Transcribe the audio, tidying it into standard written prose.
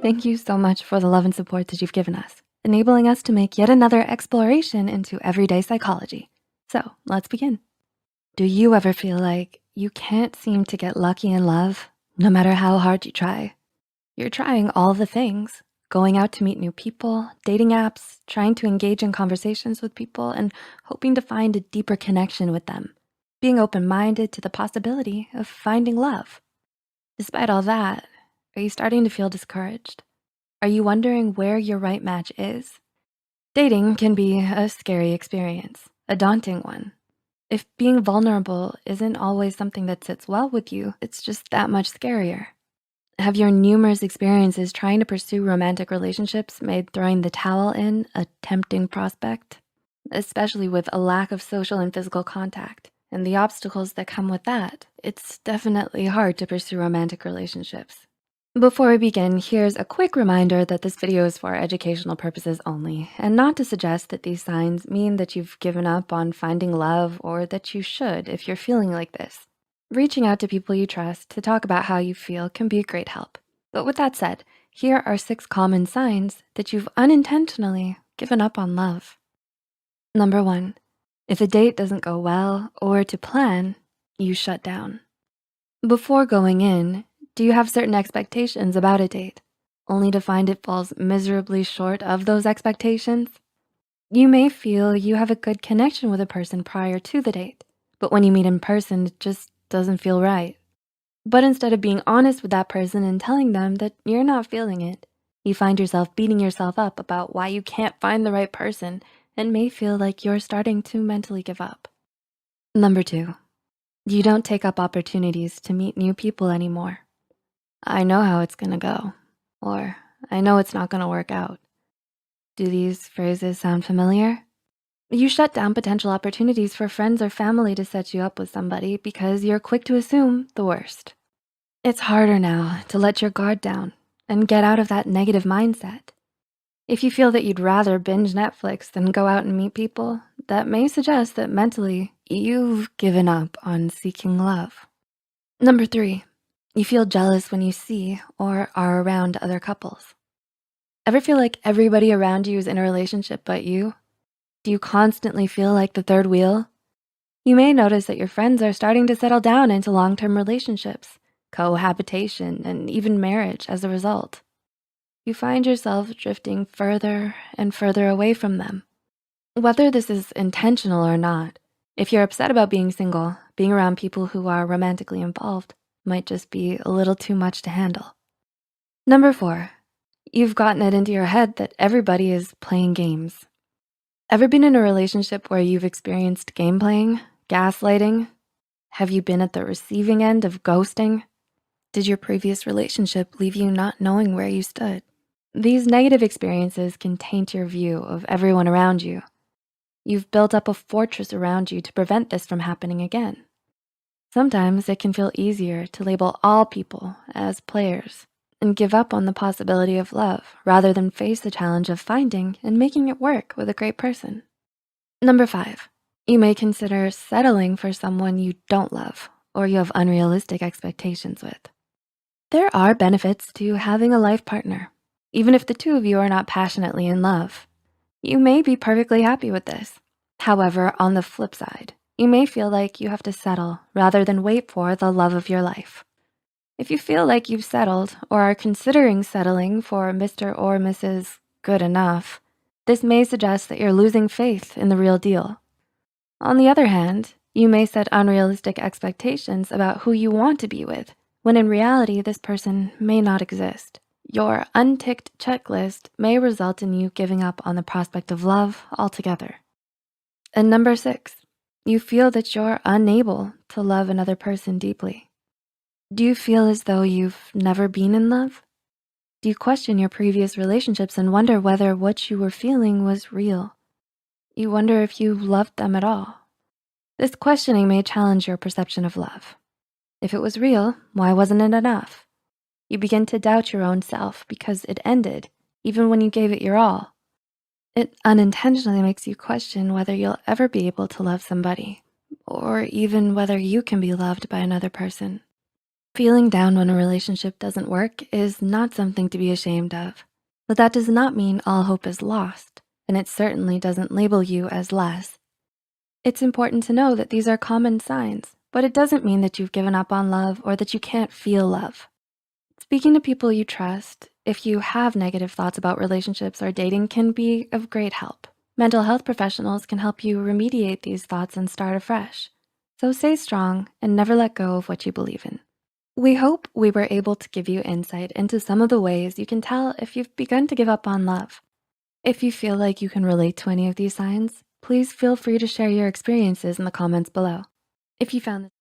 Thank you so much for the love and support that you've given us, enabling us to make yet another exploration into everyday psychology. So let's begin. Do you ever feel like you can't seem to get lucky in love, no matter how hard you try? You're trying all the things, going out to meet new people, dating apps, trying to engage in conversations with people, and hoping to find a deeper connection with them, being open-minded to the possibility of finding love. Despite all that, are you starting to feel discouraged? Are you wondering where your right match is? Dating can be a scary experience, a daunting one. If being vulnerable isn't always something that sits well with you, it's just that much scarier. Have your numerous experiences trying to pursue romantic relationships made throwing the towel in a tempting prospect? Especially with a lack of social and physical contact and the obstacles that come with that, it's definitely hard to pursue romantic relationships. Before we begin, here's a quick reminder that this video is for educational purposes only, and not to suggest that these signs mean that you've given up on finding love or that you should if you're feeling like this. Reaching out to people you trust to talk about how you feel can be a great help. But with that said, here are 6 common signs that you've unintentionally given up on love. Number 1, if a date doesn't go well or to plan, you shut down. Before going in, do you have certain expectations about a date, only to find it falls miserably short of those expectations? You may feel you have a good connection with a person prior to the date, but when you meet in person, it just doesn't feel right. But instead of being honest with that person and telling them that you're not feeling it, you find yourself beating yourself up about why you can't find the right person and may feel like you're starting to mentally give up. Number 2, you don't take up opportunities to meet new people anymore. I know how it's gonna go, or I know it's not gonna work out. Do these phrases sound familiar? You shut down potential opportunities for friends or family to set you up with somebody because you're quick to assume the worst. It's harder now to let your guard down and get out of that negative mindset. If you feel that you'd rather binge Netflix than go out and meet people, that may suggest that mentally you've given up on seeking love. Number 3, you feel jealous when you see or are around other couples. Ever feel like everybody around you is in a relationship but you? Do you constantly feel like the third wheel? You may notice that your friends are starting to settle down into long-term relationships, cohabitation, and even marriage as a result. You find yourself drifting further and further away from them. Whether this is intentional or not, if you're upset about being single, being around people who are romantically involved might just be a little too much to handle. Number 4, you've gotten it into your head that everybody is playing games. Ever been in a relationship where you've experienced game playing, gaslighting? Have you been at the receiving end of ghosting? Did your previous relationship leave you not knowing where you stood? These negative experiences can taint your view of everyone around you. You've built up a fortress around you to prevent this from happening again. Sometimes it can feel easier to label all people as players and give up on the possibility of love rather than face the challenge of finding and making it work with a great person. Number 5, you may consider settling for someone you don't love or you have unrealistic expectations with. There are benefits to having a life partner, even if the two of you are not passionately in love. You may be perfectly happy with this. However, on the flip side, you may feel like you have to settle rather than wait for the love of your life. If you feel like you've settled or are considering settling for Mr. or Mrs. Good Enough, this may suggest that you're losing faith in the real deal. On the other hand, you may set unrealistic expectations about who you want to be with, when in reality, this person may not exist. Your unticked checklist may result in you giving up on the prospect of love altogether. And number 6, you feel that you're unable to love another person deeply. Do you feel as though you've never been in love? Do you question your previous relationships and wonder whether what you were feeling was real? You wonder if you loved them at all. This questioning may challenge your perception of love. If it was real, why wasn't it enough? You begin to doubt your own self because it ended, even when you gave it your all. It unintentionally makes you question whether you'll ever be able to love somebody, or even whether you can be loved by another person. Feeling down when a relationship doesn't work is not something to be ashamed of, but that does not mean all hope is lost, and it certainly doesn't label you as less. It's important to know that these are common signs, but it doesn't mean that you've given up on love or that you can't feel love. Speaking to people you trust, if you have negative thoughts about relationships or dating, can be of great help. Mental health professionals can help you remediate these thoughts and start afresh. So stay strong and never let go of what you believe in. We hope we were able to give you insight into some of the ways you can tell if you've begun to give up on love. If you feel like you can relate to any of these signs, please feel free to share your experiences in the comments below. If you found this